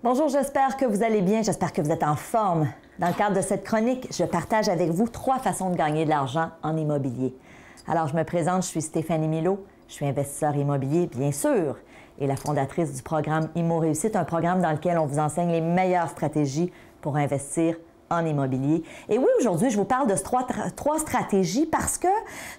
Bonjour, j'espère que vous allez bien, j'espère que vous êtes en forme. Dans le cadre de cette chronique, je partage avec vous 3 façons de gagner de l'argent en immobilier. Alors, je me présente, je suis Stéphanie Milot, je suis investisseur immobilier, bien sûr, et la fondatrice du programme Immo Réussite, un programme dans lequel on vous enseigne les meilleures stratégies pour investir en immobilier. Et oui, aujourd'hui, je vous parle de 3 stratégies parce que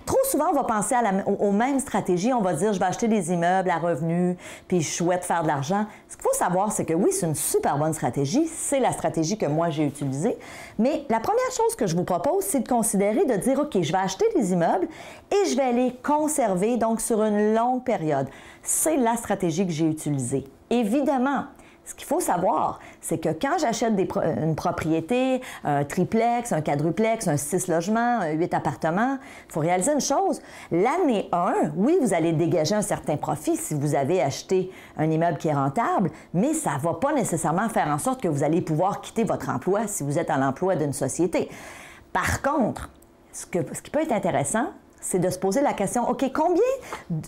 trop souvent, on va penser aux mêmes stratégies. On va dire, je vais acheter des immeubles à revenus, puis je souhaite faire de l'argent. Ce qu'il faut savoir, c'est que oui, c'est une super bonne stratégie. C'est la stratégie que moi, j'ai utilisée. Mais la première chose que je vous propose, c'est de considérer, de dire, OK, je vais acheter des immeubles et je vais les conserver, donc sur une longue période. C'est la stratégie que j'ai utilisée. Évidemment, ce qu'il faut savoir, c'est que quand j'achète une propriété, un triplex, un quadruplex, un 6 logements, un 8 appartements, il faut réaliser une chose. L'année 1, oui, vous allez dégager un certain profit si vous avez acheté un immeuble qui est rentable, mais ça ne va pas nécessairement faire en sorte que vous allez pouvoir quitter votre emploi si vous êtes à l'emploi d'une société. Par contre, ce qui peut être intéressant, c'est de se poser la question, OK, combien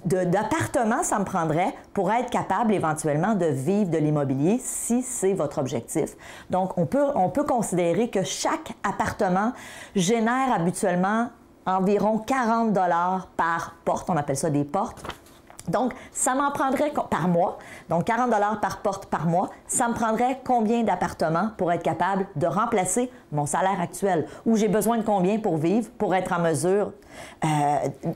d'appartements ça me prendrait pour être capable éventuellement de vivre de l'immobilier si c'est votre objectif? Donc, on peut considérer que chaque appartement génère habituellement environ 40 $ par porte. On appelle ça des portes. Donc, ça m'en prendrait par mois, donc 40 $ par porte par mois, ça me prendrait combien d'appartements pour être capable de remplacer mon salaire actuel? Ou j'ai besoin de combien pour vivre, pour être en mesure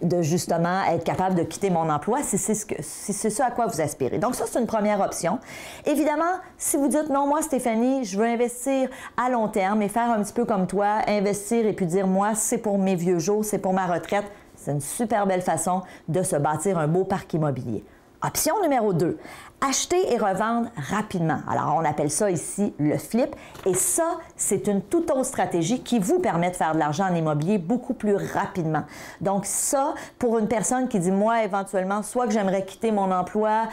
de justement être capable de quitter mon emploi si c'est ce à quoi vous aspirez. Donc ça, c'est une première option. Évidemment, si vous dites, non, moi, Stéphanie, je veux investir à long terme et faire un petit peu comme toi, investir et puis dire, moi, c'est pour mes vieux jours, c'est pour ma retraite, c'est une super belle façon de se bâtir un beau parc immobilier. Option numéro 2, acheter et revendre rapidement. Alors, on appelle ça ici le flip. Et ça, c'est une toute autre stratégie qui vous permet de faire de l'argent en immobilier beaucoup plus rapidement. Donc ça, pour une personne qui dit, moi, éventuellement, soit que j'aimerais quitter mon emploi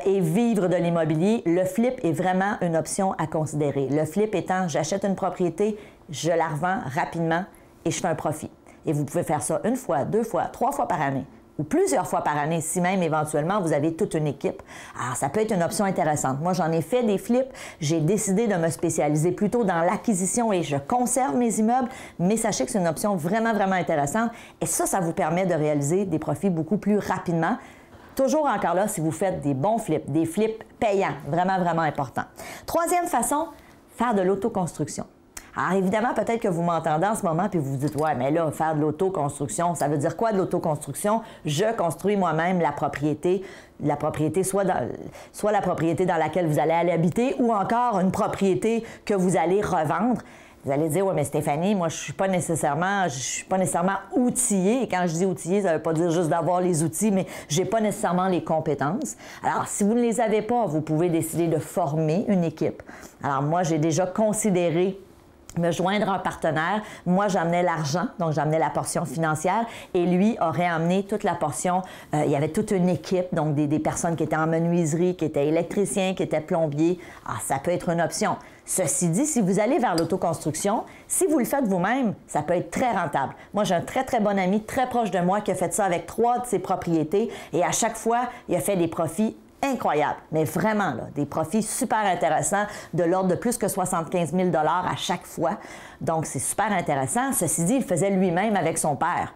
et vivre de l'immobilier, le flip est vraiment une option à considérer. Le flip étant, j'achète une propriété, je la revends rapidement et je fais un profit. Et vous pouvez faire ça 1 fois, 2 fois, 3 fois par année ou plusieurs fois par année, si même éventuellement vous avez toute une équipe. Alors, ça peut être une option intéressante. Moi, j'en ai fait des flips. J'ai décidé de me spécialiser plutôt dans l'acquisition et je conserve mes immeubles, mais sachez que c'est une option vraiment, vraiment intéressante. Et ça vous permet de réaliser des profits beaucoup plus rapidement. Toujours encore là, si vous faites des bons flips, des flips payants, vraiment, vraiment important. Troisième façon, faire de l'autoconstruction. Alors évidemment, peut-être que vous m'entendez en ce moment puis vous vous dites, ouais, mais là, faire de l'autoconstruction, ça veut dire quoi de l'autoconstruction? Je construis moi-même la propriété soit la propriété dans laquelle vous allez habiter ou encore une propriété que vous allez revendre. Vous allez dire, ouais, mais Stéphanie, moi, je suis pas nécessairement outillée. Et quand je dis outillée, ça veut pas dire juste d'avoir les outils, mais j'ai pas nécessairement les compétences. Alors, si vous ne les avez pas, vous pouvez décider de former une équipe. Alors, moi, j'ai déjà considéré me joindre un partenaire. Moi, j'amenais l'argent, donc j'amenais la portion financière et lui aurait amené toute la portion. Il y avait toute une équipe, donc des personnes qui étaient en menuiserie, qui étaient électriciens, qui étaient plombiers. Ah, ça peut être une option. Ceci dit, si vous allez vers l'autoconstruction, si vous le faites vous-même, ça peut être très rentable. Moi, j'ai un très, très bon ami, très proche de moi, qui a fait ça avec 3 de ses propriétés et à chaque fois, il a fait des profits incroyable, mais vraiment, là, des profits super intéressants de l'ordre de plus que 75 000 $ à chaque fois. Donc, c'est super intéressant. Ceci dit, il le faisait lui-même avec son père.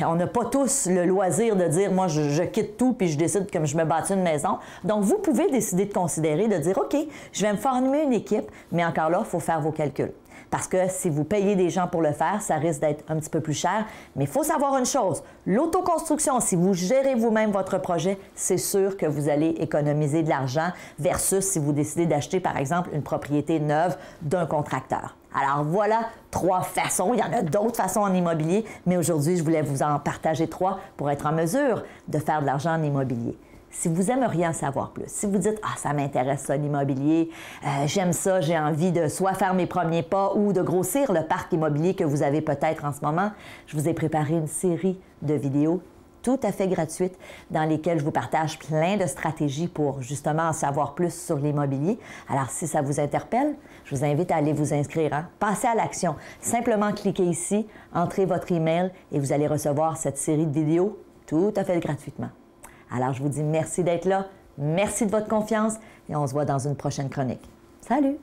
On n'a pas tous le loisir de dire, moi, je quitte tout puis je décide que je me bâtis une maison. Donc, vous pouvez décider de considérer, de dire, OK, je vais me former une équipe, mais encore là, il faut faire vos calculs. Parce que si vous payez des gens pour le faire, ça risque d'être un petit peu plus cher. Mais il faut savoir une chose, l'autoconstruction, si vous gérez vous-même votre projet, c'est sûr que vous allez économiser de l'argent versus si vous décidez d'acheter, par exemple, une propriété neuve d'un contracteur. Alors voilà 3 façons. Il y en a d'autres façons en immobilier, mais aujourd'hui, je voulais vous en partager 3 pour être en mesure de faire de l'argent en immobilier. Si vous aimeriez en savoir plus, si vous dites « Ah, ça m'intéresse ça, l'immobilier, j'aime ça, j'ai envie de soit faire mes premiers pas ou de grossir le parc immobilier que vous avez peut-être en ce moment », je vous ai préparé une série de vidéos tout à fait gratuites dans lesquelles je vous partage plein de stratégies pour justement en savoir plus sur l'immobilier. Alors, si ça vous interpelle, je vous invite à aller vous inscrire. Hein? Passez à l'action. Simplement cliquez ici, entrez votre email et vous allez recevoir cette série de vidéos tout à fait gratuitement. Alors, je vous dis merci d'être là, merci de votre confiance et on se voit dans une prochaine chronique. Salut!